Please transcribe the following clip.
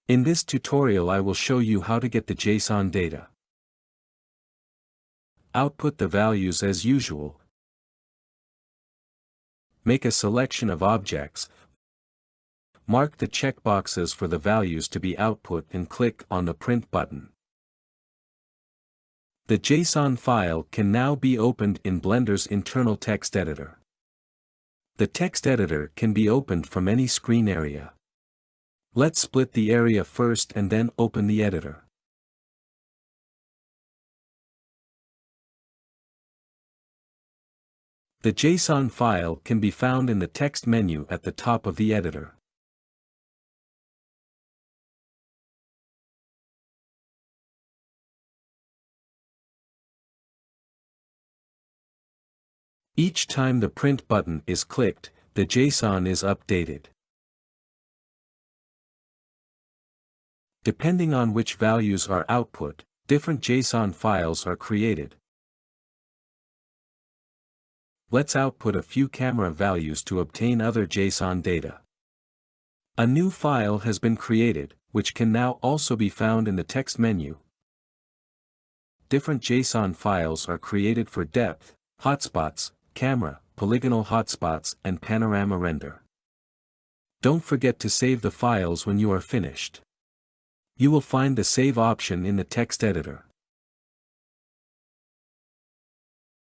In this tutorial I will show you how to get the JSON data. Output the values as usual. Make a selection of objects. Mark the checkboxes for the values to be output and click on the Print button. The JSON file can now be opened in Blender's internal text editor. The text editor can be opened from any screen area. Let's split the area first and then open the editor. The JSON file can be found in the text menu at the top of the editor. Each time the Print button is clicked, the JSON is updated. Depending on which values are output, different JSON files are created. Let's output a few camera values to obtain other JSON data. A new file has been created, which can now also be found in the text menu. Different JSON files are created for depth, hotspots, camera, polygonal hotspots, and panorama render. Don't forget to save the files when you are finished. You will find the Save option in the text editor.